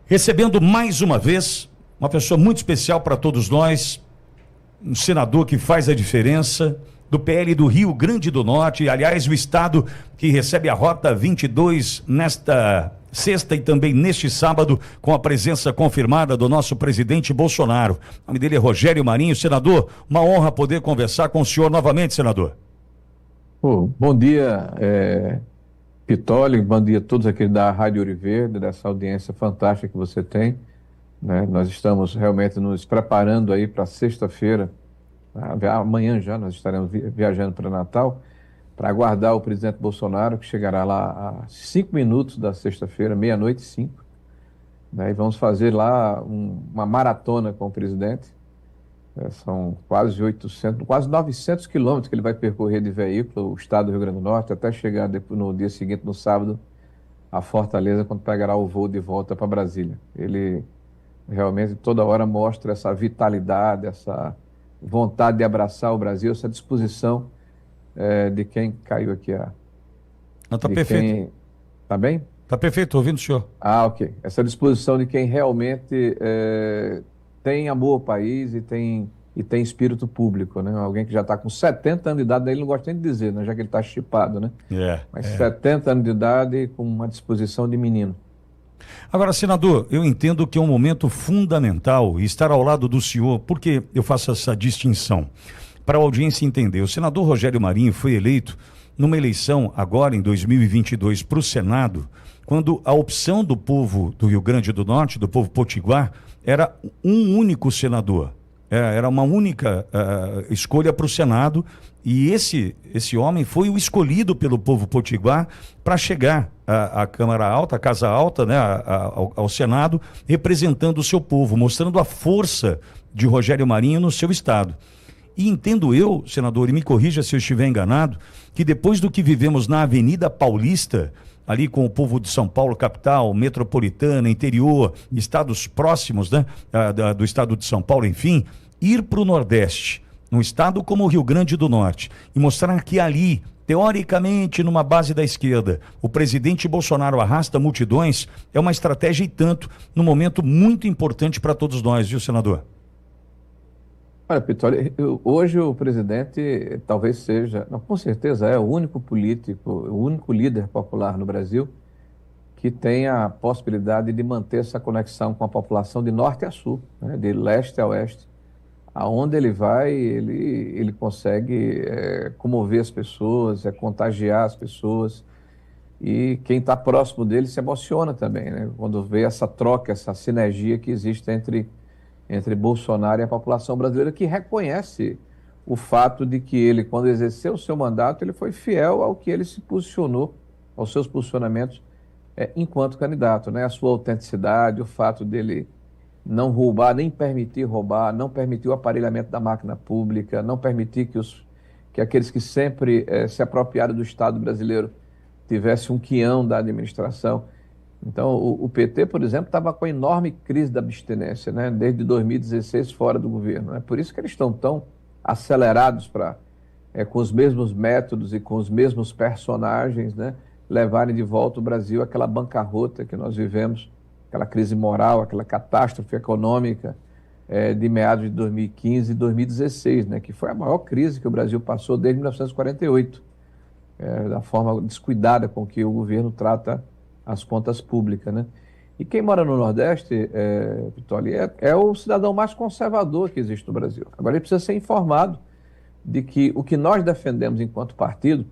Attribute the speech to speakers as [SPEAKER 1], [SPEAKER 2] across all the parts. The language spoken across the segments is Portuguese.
[SPEAKER 1] Recebendo mais uma vez uma pessoa muito especial para todos nós, um senador que faz a diferença, do PL do Rio Grande do Norte, aliás, o estado que recebe a Rota 22 nesta sexta e também neste sábado, com a presença confirmada do nosso presidente Bolsonaro. O nome dele é Rogério Marinho. Senador, uma honra poder conversar com o senhor novamente, senador.
[SPEAKER 2] Bom dia, Pitoli, bom dia a todos aqui da Rádio Ouro Verde, dessa audiência fantástica que você tem, né? Nós estamos realmente nos preparando aí para sexta-feira, amanhã já nós estaremos viajando para Natal, para aguardar o presidente Bolsonaro, que chegará lá a 5 minutos da sexta-feira, 00:05, né? E vamos fazer lá uma maratona com o presidente. São quase 900 quilômetros que ele vai percorrer de veículo, o estado do Rio Grande do Norte, até chegar no dia seguinte, no sábado, a Fortaleza, quando pegará o voo de volta para Brasília. Ele realmente toda hora mostra essa vitalidade, essa vontade de abraçar o Brasil, essa disposição de quem caiu aqui.
[SPEAKER 1] Não, tá perfeito.
[SPEAKER 2] Tá bem?
[SPEAKER 1] Tá perfeito, tô ouvindo o senhor.
[SPEAKER 2] Ok. Essa disposição de quem realmente tem amor ao país e tem espírito público, né? Alguém que já está com 70 anos de idade, daí ele não gosta nem de dizer, né? Já que ele está chipado, né? Mas 70 anos de idade com uma disposição de menino.
[SPEAKER 1] Agora, senador, eu entendo que é um momento fundamental estar ao lado do senhor, porque eu faço essa distinção, para a audiência entender. O senador Rogério Marinho foi eleito numa eleição agora em 2022 para o Senado, quando a opção do povo do Rio Grande do Norte, do povo potiguar, era um único senador. Era uma única escolha para o Senado, e esse homem foi o escolhido pelo povo potiguar para chegar à Câmara Alta, à Casa Alta, né, ao Senado, representando o seu povo, mostrando a força de Rogério Marinho no seu estado. E entendo eu, senador, e me corrija se eu estiver enganado, que depois do que vivemos na Avenida Paulista, ali com o povo de São Paulo, capital, metropolitana, interior, estados próximos, né, do estado de São Paulo, enfim, ir para o Nordeste, num estado como o Rio Grande do Norte, e mostrar que ali, teoricamente, numa base da esquerda, o presidente Bolsonaro arrasta multidões, é uma estratégia e tanto, num momento muito importante para todos nós, viu, senador?
[SPEAKER 2] Olha, Pitoli, hoje o presidente talvez seja, não, com certeza é o único político, o único líder popular no Brasil que tem a possibilidade de manter essa conexão com a população de norte a sul, né, de leste a oeste. Aonde ele vai, ele consegue comover as pessoas, contagiar as pessoas, e quem está próximo dele se emociona também, né, quando vê essa troca, essa sinergia que existe entre Bolsonaro e a população brasileira, que reconhece o fato de que ele, quando exerceu o seu mandato, ele foi fiel ao que ele se posicionou, aos seus posicionamentos enquanto candidato, né? A sua autenticidade, o fato dele não roubar, nem permitir roubar, não permitir o aparelhamento da máquina pública, não permitir que aqueles que sempre se apropriaram do Estado brasileiro tivessem um quião da administração. Então, o PT, por exemplo, estava com enorme crise da abstinência, né? Desde 2016 fora do governo. É por isso que eles estão tão acelerados para, com os mesmos métodos e com os mesmos personagens, né, levarem de volta o Brasil àquela bancarrota que nós vivemos, aquela crise moral, aquela catástrofe econômica de meados de 2015 e 2016, né, que foi a maior crise que o Brasil passou desde 1948, da forma descuidada com que o governo trata as contas públicas, né? E quem mora no Nordeste, Pitoli, é o cidadão mais conservador que existe no Brasil. Agora ele precisa ser informado de que o que nós defendemos enquanto partido,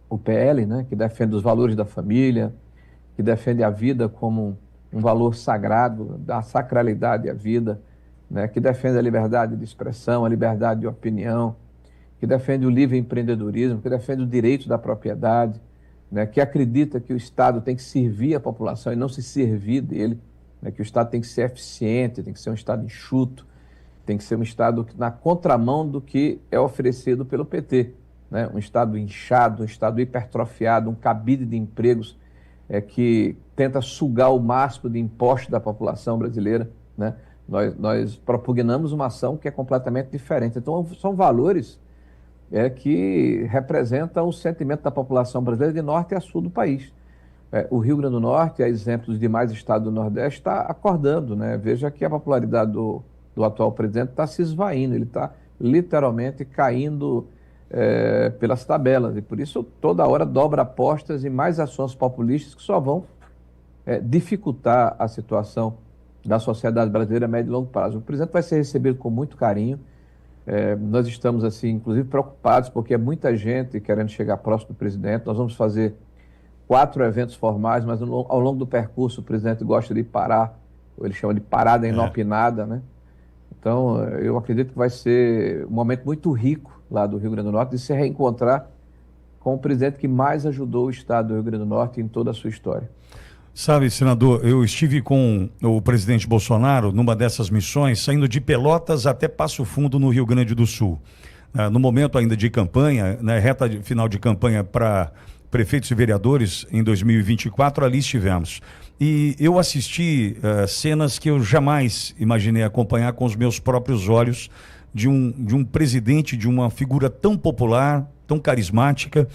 [SPEAKER 2] o PL, né, que defende os valores da família, que defende a vida como um valor sagrado, da sacralidade à vida, né, que defende a liberdade de expressão, a liberdade de opinião, que defende o livre empreendedorismo, que defende o direito da propriedade, né, que acredita que o Estado tem que servir a população e não se servir dele, né, que o Estado tem que ser eficiente, tem que ser um Estado enxuto, tem que ser um Estado na contramão do que é oferecido pelo PT, né, um Estado inchado, um Estado hipertrofiado, um cabide de empregos que tenta sugar o máximo de impostos da população brasileira, né? Nós propugnamos uma ação que é completamente diferente. Então, são valores que representam o sentimento da população brasileira de norte a sul do país. O Rio Grande do Norte, a exemplo dos demais estados do Nordeste, está acordando, né? Veja que a popularidade do atual presidente está se esvaindo, ele está literalmente caindo pelas tabelas, e por isso toda hora dobra apostas e mais ações populistas que só vão dificultar a situação da sociedade brasileira a médio e longo prazo. O presidente vai ser recebido com muito carinho. Nós estamos, assim, inclusive, preocupados, porque é muita gente querendo chegar próximo do presidente. Nós vamos fazer 4 eventos formais, mas ao longo do percurso o presidente gosta de parar, ou ele chama de parada inopinada, né? Então, eu acredito que vai ser um momento muito rico lá do Rio Grande do Norte de se reencontrar com o presidente que mais ajudou o estado do Rio Grande do Norte em toda a sua história.
[SPEAKER 1] Sabe, senador, eu estive com o presidente Bolsonaro numa dessas missões, saindo de Pelotas até Passo Fundo, no Rio Grande do Sul. No momento ainda de campanha, reta final de campanha para prefeitos e vereadores em 2024, ali estivemos. E eu assisti cenas que eu jamais imaginei acompanhar com os meus próprios olhos de um presidente, de uma figura tão popular, tão carismática,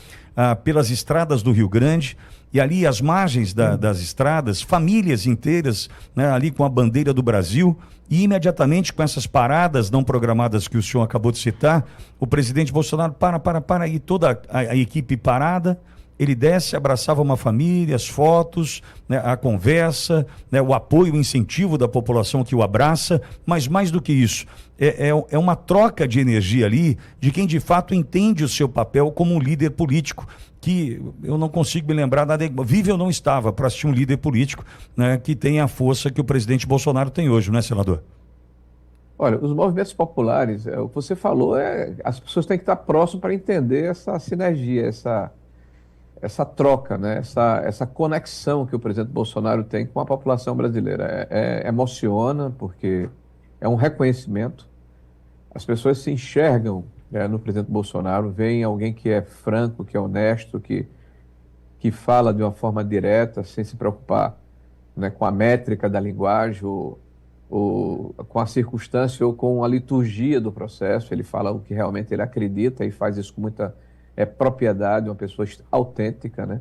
[SPEAKER 1] pelas estradas do Rio Grande. E ali, às margens das estradas, famílias inteiras, né, ali com a bandeira do Brasil, e imediatamente com essas paradas não programadas que o senhor acabou de citar, o presidente Bolsonaro para, e toda a equipe parada, ele desce, abraçava uma família, as fotos, né, a conversa, né, o apoio, o incentivo da população que o abraça, mas mais do que isso, é uma troca de energia ali de quem de fato entende o seu papel como um líder político, que eu não consigo me lembrar nada. Vive eu não estava para assistir um líder político, né, que tem a força que o presidente Bolsonaro tem hoje, não é, senador?
[SPEAKER 2] Olha, os movimentos populares, o que você falou, as pessoas têm que estar próximas para entender essa sinergia, essa troca, né? Essa conexão que o presidente Bolsonaro tem com a população brasileira. Emociona, porque é um reconhecimento. As pessoas se enxergam, no presidente Bolsonaro, veem alguém que é franco, que é honesto, que fala de uma forma direta, sem se preocupar, né, com a métrica da linguagem, ou com a circunstância, ou com a liturgia do processo. Ele fala o que realmente ele acredita e faz isso com muita propriedade, uma pessoa autêntica, né?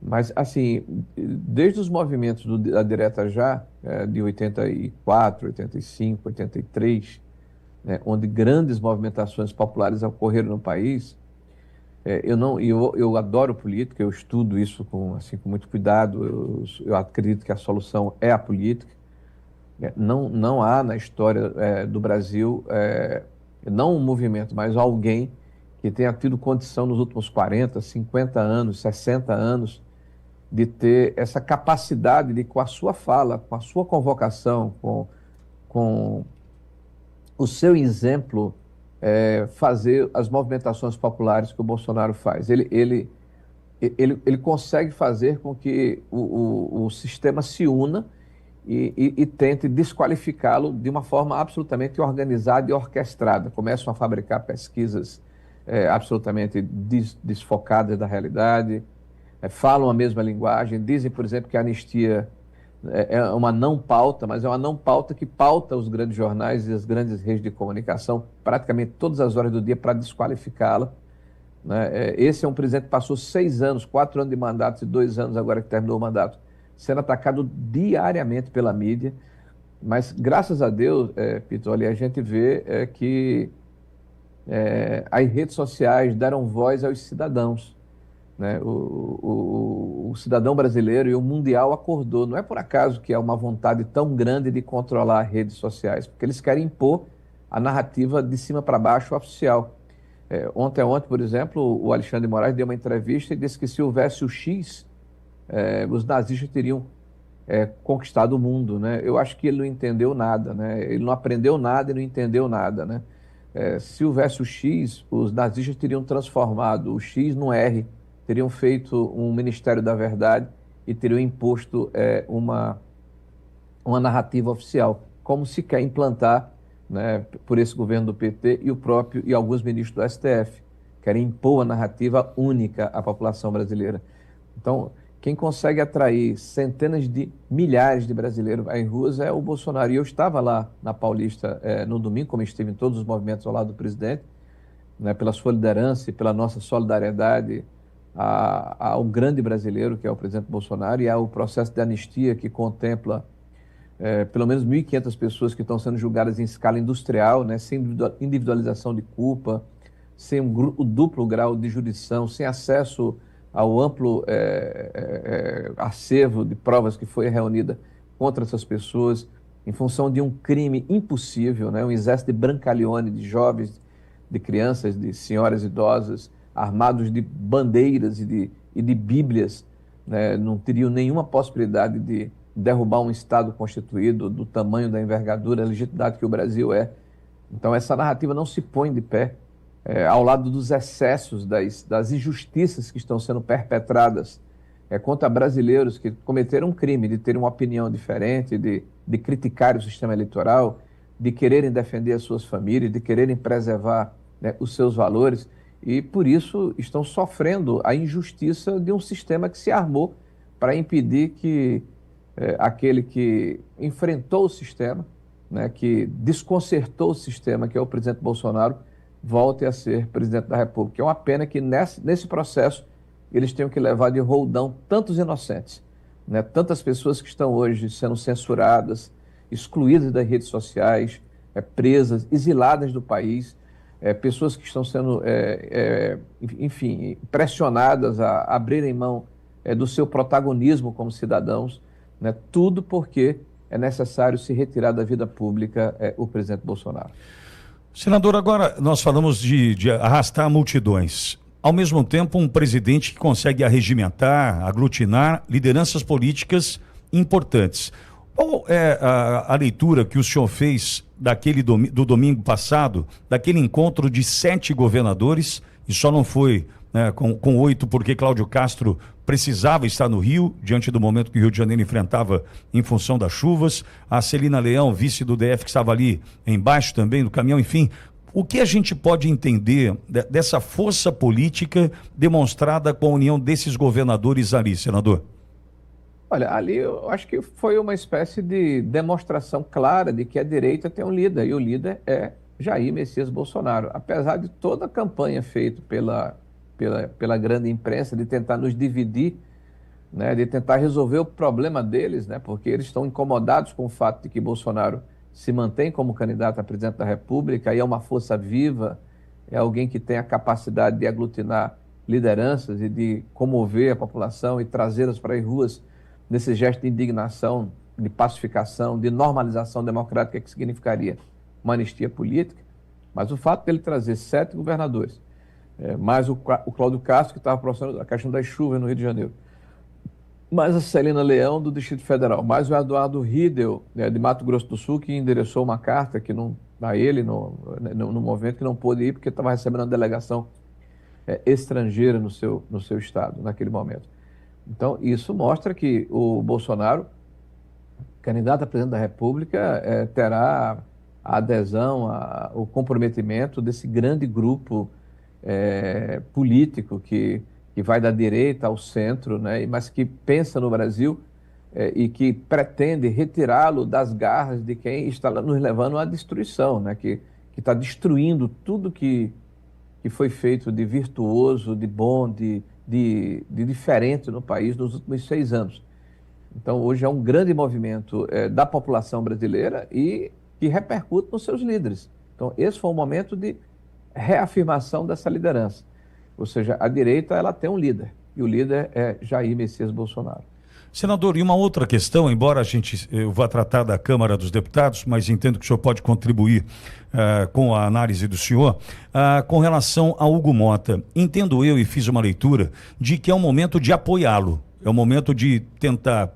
[SPEAKER 2] Mas, assim, desde os movimentos da Direta Já, de 84, 85, 83, né, onde grandes movimentações populares ocorreram no país, eu adoro política, eu estudo isso com muito cuidado, eu acredito que a solução é a política. Não há na história do Brasil, não um movimento, mas alguém que tenha tido condição nos últimos 40, 50 anos, 60 anos, de ter essa capacidade de, com a sua fala, com a sua convocação, com o seu exemplo, fazer as movimentações populares que o Bolsonaro faz. Ele consegue fazer com que o sistema se una e tente desqualificá-lo de uma forma absolutamente organizada e orquestrada. Começam a fabricar pesquisas absolutamente desfocadas da realidade, falam a mesma linguagem, dizem, por exemplo, que a anistia é uma não pauta, mas é uma não pauta que pauta os grandes jornais e as grandes redes de comunicação praticamente todas as horas do dia para desqualificá-la, né? Esse é um presidente que passou 6 anos, 4 anos de mandato e 2 anos agora que terminou o mandato, sendo atacado diariamente pela mídia, mas graças a Deus, Pitoli, a gente vê que as redes sociais deram voz aos cidadãos, né? O cidadão brasileiro e o mundial acordou. Não é por acaso que há uma vontade tão grande de controlar as redes sociais, porque eles querem impor a narrativa de cima para baixo oficial. Ontem, por exemplo, o Alexandre de Moraes deu uma entrevista e disse que se houvesse o X, os nazistas teriam conquistado o mundo, né? Eu acho que ele não entendeu nada, né? Ele não aprendeu nada e não entendeu nada, né? Se houvesse o X, os nazistas teriam transformado o X no R, teriam feito um Ministério da Verdade e teriam imposto uma narrativa oficial, como se quer implantar, né, por esse governo do PT e alguns ministros do STF, querem impor a narrativa única à população brasileira. Então, quem consegue atrair centenas de milhares de brasileiros em ruas é o Bolsonaro. E eu estava lá na Paulista no domingo, como estive em todos os movimentos ao lado do presidente, né, pela sua liderança e pela nossa solidariedade ao grande brasileiro, que é o presidente Bolsonaro, e ao processo de anistia que contempla pelo menos 1.500 pessoas que estão sendo julgadas em escala industrial, né, sem individualização de culpa, sem o duplo grau de jurisdição, sem acesso ao amplo acervo de provas que foi reunida contra essas pessoas, em função de um crime impossível, né, um exército de brancaleone, de jovens, de crianças, de senhoras idosas, armados de bandeiras e de bíblias, né, não teriam nenhuma possibilidade de derrubar um Estado constituído do tamanho, da envergadura, da legitimidade que o Brasil é. Então, essa narrativa não se põe de pé ao lado dos excessos, das injustiças que estão sendo perpetradas contra brasileiros que cometeram um crime de ter uma opinião diferente, de criticar o sistema eleitoral, de quererem defender as suas famílias, de quererem preservar, né, os seus valores, e por isso estão sofrendo a injustiça de um sistema que se armou para impedir que aquele que enfrentou o sistema, né, que desconcertou o sistema, que é o presidente Bolsonaro, volte a ser presidente da República. É uma pena que nesse processo eles tenham que levar de roldão tantos inocentes, né, tantas pessoas que estão hoje sendo censuradas, excluídas das redes sociais, presas, exiladas do país, pessoas que estão sendo, enfim, pressionadas a abrirem mão do seu protagonismo como cidadãos, né, tudo porque é necessário se retirar da vida pública o presidente Bolsonaro.
[SPEAKER 1] Senador, agora nós falamos de arrastar multidões. Ao mesmo tempo, um presidente que consegue arregimentar, aglutinar lideranças políticas importantes. Qual é a leitura que o senhor fez do domingo passado, daquele encontro de 7 governadores, e só não foi, né, com 8, porque Cláudio Castro precisava estar no Rio, diante do momento que o Rio de Janeiro enfrentava em função das chuvas, a Celina Leão, vice do DF, que estava ali embaixo também do caminhão, enfim. O que a gente pode entender dessa força política demonstrada com a união desses governadores ali, senador?
[SPEAKER 2] Olha, ali eu acho que foi uma espécie de demonstração clara de que a direita tem um líder, e o líder é Jair Messias Bolsonaro. Apesar de toda a campanha feita pela grande imprensa de tentar nos dividir, né, de tentar resolver o problema deles, né, porque eles estão incomodados com o fato de que Bolsonaro se mantém como candidato a presidente da República, e é uma força viva, é alguém que tem a capacidade de aglutinar lideranças e de comover a população e trazê-las para as ruas nesse gesto de indignação, de pacificação, de normalização democrática que significaria uma anistia política. Mas o fato dele trazer 7 governadores, mais o Cláudio Castro, que estava processando a questão das chuvas no Rio de Janeiro, mais a Celina Leão, do Distrito Federal, mais o Eduardo Riedel, de Mato Grosso do Sul, que endereçou uma carta a ele, no movimento, que não pôde ir porque estava recebendo uma delegação estrangeira no seu estado, naquele momento. Então, isso mostra que o Bolsonaro, candidato a presidente da República, terá a adesão, o comprometimento desse grande grupo político que vai da direita ao centro, né, mas que pensa no Brasil e que pretende retirá-lo das garras de quem está nos levando à destruição, né, que está destruindo tudo que foi feito de virtuoso, de bom, de diferente no país nos últimos 6 anos. Então, hoje é um grande movimento da população brasileira e que repercute nos seus líderes. Então, esse foi um momento de reafirmação dessa liderança. Ou seja, a direita ela tem um líder, e o líder é Jair Messias Bolsonaro.
[SPEAKER 1] Senador, e uma outra questão, embora eu vá tratar da Câmara dos Deputados, mas entendo que o senhor pode contribuir com a análise do senhor, com relação a Hugo Mota. Entendo eu, e fiz uma leitura, de que é um momento de apoiá-lo, é um momento de tentar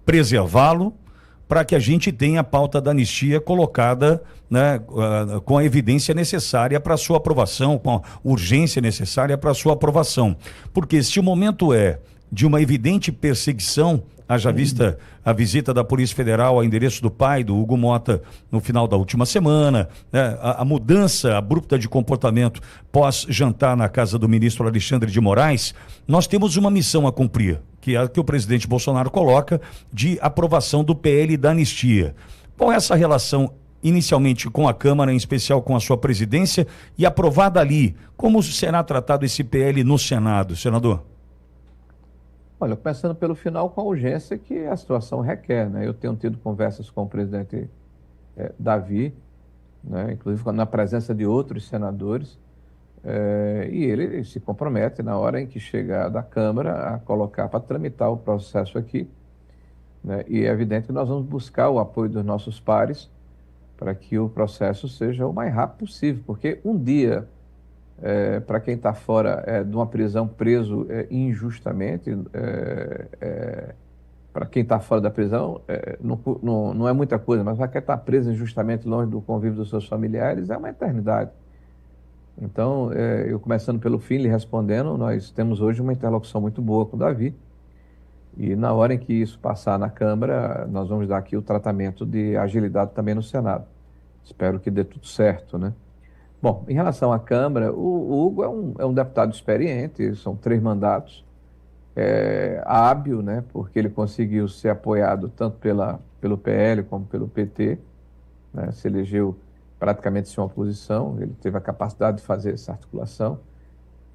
[SPEAKER 1] preservá-lo, para que a gente tenha a pauta da anistia colocada, né, com a evidência necessária para a sua aprovação, com a urgência necessária para a sua aprovação. Porque se o momento é de uma evidente perseguição, haja vista a visita da Polícia Federal ao endereço do pai do Hugo Mota no final da última semana, né, a mudança abrupta de comportamento pós-jantar na casa do ministro Alexandre de Moraes, nós temos uma missão a cumprir, que é a que o presidente Bolsonaro coloca de aprovação do PL da anistia. Qual é essa relação inicialmente com a Câmara, em especial com a sua presidência, e aprovada ali. Como será tratado esse PL no Senado, senador?
[SPEAKER 2] Olha, começando pelo final, com a urgência que a situação requer, né? Eu tenho tido conversas com o presidente Davi, né? Inclusive na presença de outros senadores, e ele se compromete, na hora em que chegar da Câmara, a colocar para tramitar o processo aqui, né? E é evidente que nós vamos buscar o apoio dos nossos pares para que o processo seja o mais rápido possível, porque um dia, para quem está fora de uma prisão, preso injustamente, para quem está fora da prisão, não é muita coisa, mas para quem está preso injustamente longe do convívio dos seus familiares, é uma eternidade. Então, eu começando pelo fim, lhe respondendo, nós temos hoje uma interlocução muito boa com o Davi, e na hora em que isso passar na Câmara, nós vamos dar aqui o tratamento de agilidade também no Senado. Espero que dê tudo certo, né? Bom, em relação à Câmara, o Hugo é um deputado experiente, são 3 mandatos, hábil, né? Porque ele conseguiu ser apoiado tanto pelo PL como pelo PT, né? Se elegeu praticamente sem oposição, ele teve a capacidade de fazer essa articulação.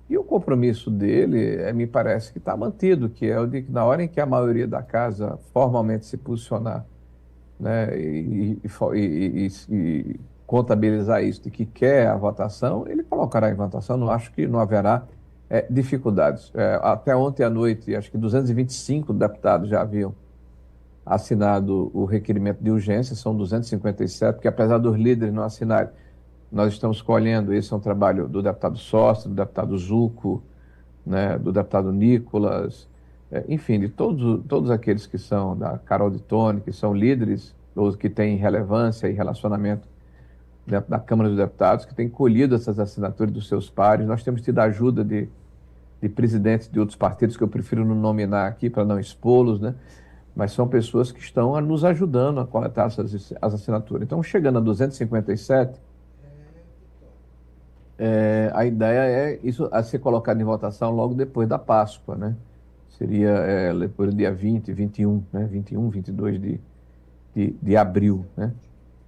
[SPEAKER 2] E o compromisso dele, me parece que está mantido, que é o de que na hora em que a maioria da casa formalmente se posicionar, né, e contabilizar isso de que quer a votação, ele colocará em votação. Não acho que não haverá dificuldades. Até ontem à noite, acho que 225 deputados já haviam assinado o requerimento de urgência, são 257, porque apesar dos líderes não assinarem, nós estamos colhendo. Esse é um trabalho do deputado Sócio, do deputado Zucco, né, do deputado Nicolas, enfim, de todos aqueles que são, da Carol de Tone, que são líderes, ou que têm relevância e relacionamento dentro da Câmara dos Deputados, que têm colhido essas assinaturas dos seus pares. Nós temos tido a ajuda de presidentes de outros partidos, que eu prefiro não nominar aqui para não expô-los, né? Mas são pessoas que estão nos ajudando a coletar as assinaturas. Então, chegando a 257, a ideia é isso a ser colocado em votação logo depois da Páscoa, né? Seria depois do dia 20, 21, né? 21, 22 de abril, né?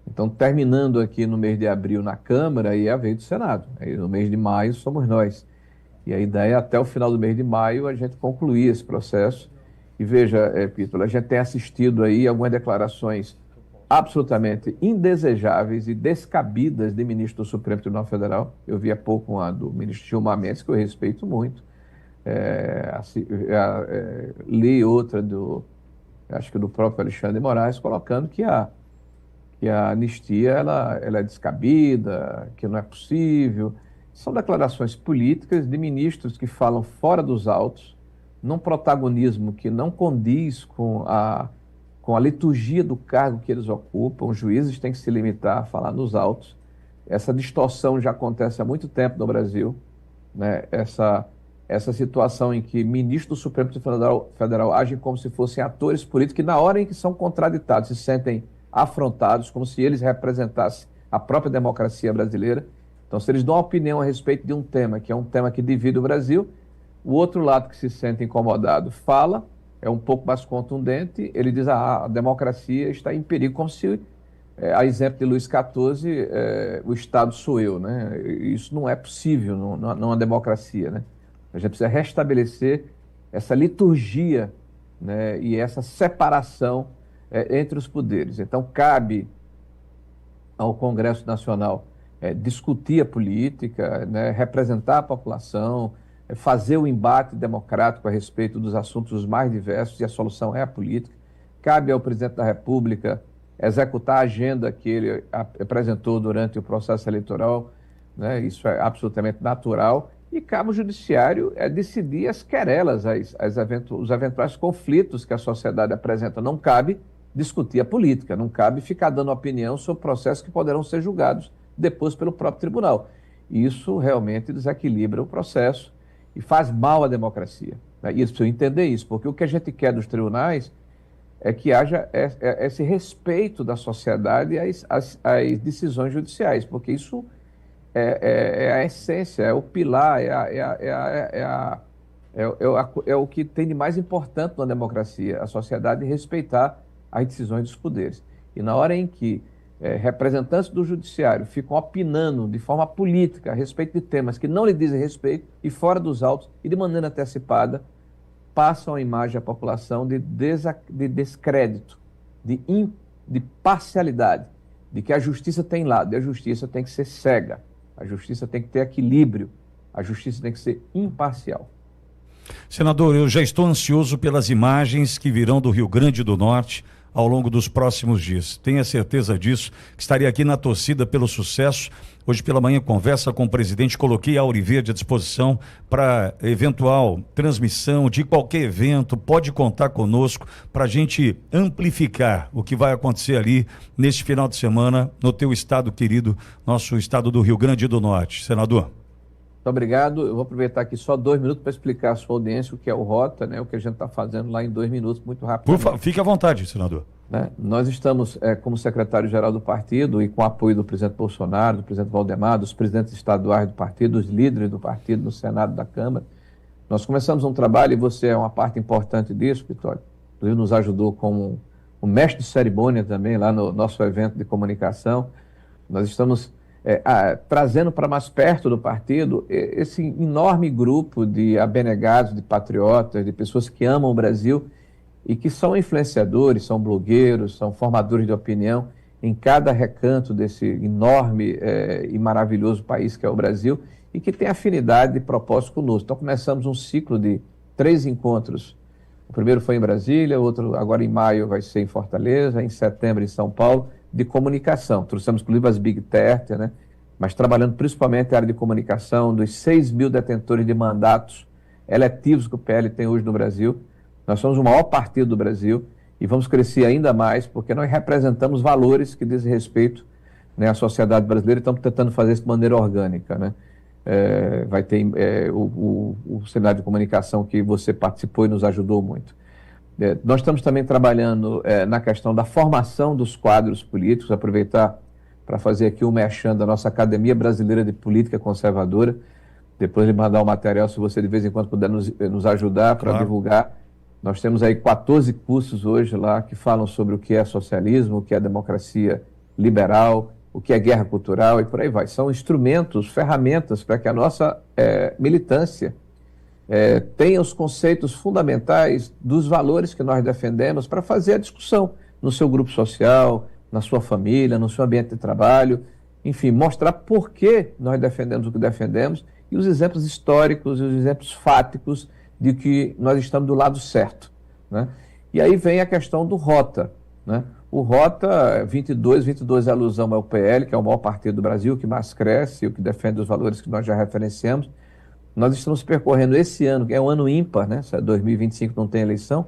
[SPEAKER 2] Então, terminando aqui no mês de abril na Câmara, e a vez do Senado. Aí, no mês de maio somos nós. E a ideia é, até o final do mês de maio, a gente concluir esse processo. E veja, Pítola, a gente tem assistido aí algumas declarações absolutamente indesejáveis e descabidas de ministro do Supremo Tribunal Federal. Eu vi há pouco uma do ministro Gilmar Mendes, que eu respeito muito. Li outra acho que do próprio Alexandre de Moraes, colocando que a anistia ela é descabida, que não é possível. São declarações políticas de ministros que falam fora dos autos, num protagonismo que não condiz com a liturgia do cargo que eles ocupam. Os juízes têm que se limitar a falar nos autos. Essa distorção já acontece há muito tempo no Brasil, né? Essa situação em que ministros do Supremo Tribunal Federal agem como se fossem atores políticos, que na hora em que são contraditados se sentem afrontados, como se eles representassem a própria democracia brasileira. Então, se eles dão uma opinião a respeito de um tema, que é um tema que divide o Brasil, o outro lado que se sente incomodado fala, é um pouco mais contundente, ele diz: a democracia está em perigo, como se, a exemplo de Luís XIV, o Estado sou eu, né? Isso não é possível numa democracia, né? A gente precisa restabelecer essa liturgia, né, e essa separação entre os poderes. Então, cabe ao Congresso Nacional discutir a política, né, representar a população, fazer o embate democrático a respeito dos assuntos mais diversos, e a solução é a política. Cabe ao presidente da República executar a agenda que ele apresentou durante o processo eleitoral, né, isso é absolutamente natural. E cabe ao Judiciário decidir as querelas, os eventuais conflitos que a sociedade apresenta. Não cabe discutir a política, não cabe ficar dando opinião sobre processos que poderão ser julgados depois pelo próprio tribunal. Isso realmente desequilibra o processo e faz mal à democracia, né? E eles precisam entender isso, porque o que a gente quer dos tribunais é que haja esse respeito da sociedade às decisões judiciais, porque isso é a essência, é o pilar, é o que tem de mais importante na democracia, a sociedade respeitar as decisões dos poderes. E na hora em que representantes do judiciário ficam opinando de forma política a respeito de temas que não lhe dizem respeito e fora dos autos e de maneira antecipada, passam a imagem à população de descrédito, de parcialidade, de que a justiça tem lado, e a justiça tem que ser cega, a justiça tem que ter equilíbrio, a justiça tem que ser imparcial.
[SPEAKER 1] Senador, eu já estou ansioso pelas imagens que virão do Rio Grande do Norte ao longo dos próximos dias. Tenha certeza disso, que estarei aqui na torcida pelo sucesso. Hoje pela manhã, conversa com o presidente, coloquei a Auriverde à disposição para eventual transmissão de qualquer evento. Pode contar conosco para a gente amplificar o que vai acontecer ali neste final de semana no teu estado querido, nosso estado do Rio Grande do Norte. Senador.
[SPEAKER 2] Muito obrigado. Eu vou aproveitar aqui só 2 minutos para explicar à sua audiência o que é o Rota, né? O que a gente está fazendo lá em 2 minutos, muito rápido.
[SPEAKER 1] Por favor, fique à vontade, senador.
[SPEAKER 2] Né? Nós estamos, como secretário-geral do partido e com o apoio do presidente Bolsonaro, do presidente Valdemar, dos presidentes estaduais do partido, dos líderes do partido, no Senado, da Câmara, nós começamos um trabalho, e você é uma parte importante disso, Vitório. Inclusive nos ajudou como o mestre de cerimônia também lá no nosso evento de comunicação. Nós estamos trazendo para mais perto do partido esse enorme grupo de abnegados, de patriotas, de pessoas que amam o Brasil e que são influenciadores, são blogueiros, são formadores de opinião em cada recanto desse enorme e maravilhoso país que é o Brasil e que tem afinidade e propósito conosco. Então começamos um ciclo de 3 encontros. O primeiro foi em Brasília, outro agora em maio vai ser em Fortaleza, em setembro em São Paulo, de comunicação. Trouxemos inclusive as Big Tech, né? Mas trabalhando principalmente a área de comunicação, dos 6 mil detentores de mandatos eletivos que o PL tem hoje no Brasil. Nós somos o maior partido do Brasil e vamos crescer ainda mais porque nós representamos valores que dizem respeito, né, à sociedade brasileira e estamos tentando fazer isso de maneira orgânica, né? Vai ter o cenário de comunicação que você participou e nos ajudou muito. Nós estamos também trabalhando na questão da formação dos quadros políticos, aproveitar para fazer aqui o merchan da nossa Academia Brasileira de Política Conservadora, depois de mandar o material, se você de vez em quando puder nos ajudar para divulgar. Nós temos aí 14 cursos hoje lá que falam sobre o que é socialismo, o que é democracia liberal, o que é guerra cultural e por aí vai. São instrumentos, ferramentas para que a nossa militância tenha os conceitos fundamentais dos valores que nós defendemos para fazer a discussão no seu grupo social, na sua família, no seu ambiente de trabalho, enfim, mostrar por que nós defendemos o que defendemos e os exemplos históricos e os exemplos fáticos de que nós estamos do lado certo, né? E aí vem a questão do Rota, né? O Rota 22 é alusão ao PL, que é o maior partido do Brasil, que mais cresce, o que defende os valores que nós já referenciamos. Nós estamos percorrendo esse ano, que é um ano ímpar, né? 2025 não tem eleição,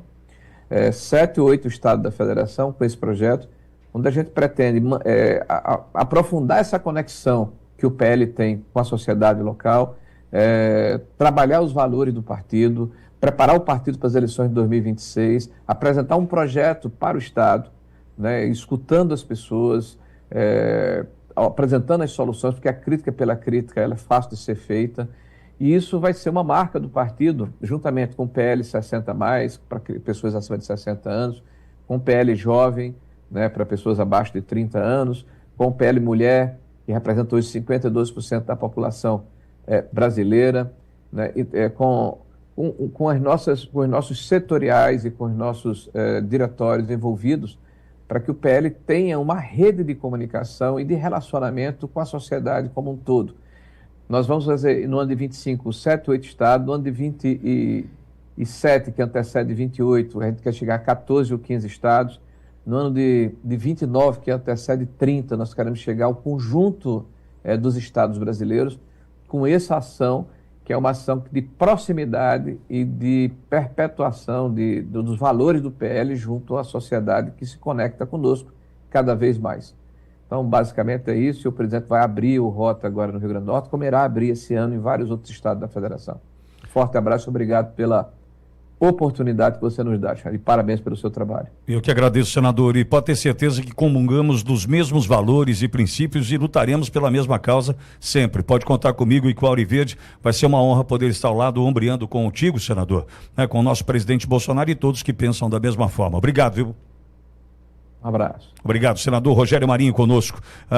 [SPEAKER 2] 7 ou 8 estados da federação com esse projeto, onde a gente pretende aprofundar essa conexão que o PL tem com a sociedade local, trabalhar os valores do partido, preparar o partido para as eleições de 2026, apresentar um projeto para o Estado, né, escutando as pessoas, apresentando as soluções, porque a crítica pela crítica ela é fácil de ser feita, e isso vai ser uma marca do partido, juntamente com o PL 60+, para pessoas acima de 60 anos, com o PL jovem, né, para pessoas abaixo de 30 anos, com o PL mulher, que representa hoje 52% da população brasileira, né, com os nossos setoriais e com os nossos diretórios envolvidos, para que o PL tenha uma rede de comunicação e de relacionamento com a sociedade como um todo. Nós vamos fazer, no ano de 25, 7, 8 estados, no ano de 27, que antecede 28, a gente quer chegar a 14 ou 15 estados, no ano de 29, que antecede 30, nós queremos chegar ao conjunto dos estados brasileiros, com essa ação, que é uma ação de proximidade e de perpetuação dos valores do PL junto à sociedade que se conecta conosco cada vez mais. Então, basicamente é isso, e o presidente vai abrir o Rota agora no Rio Grande do Norte, como irá abrir esse ano em vários outros estados da federação. Forte abraço, obrigado pela oportunidade que você nos dá, e parabéns pelo seu trabalho.
[SPEAKER 1] Eu que agradeço, senador, e pode ter certeza que comungamos dos mesmos valores e princípios e lutaremos pela mesma causa sempre. Pode contar comigo e com a Auriverde, vai ser uma honra poder estar ao lado, ombreando contigo, senador, né, com o nosso presidente Bolsonaro e todos que pensam da mesma forma. Obrigado, viu?
[SPEAKER 2] Um abraço.
[SPEAKER 1] Obrigado, senador Rogério Marinho conosco.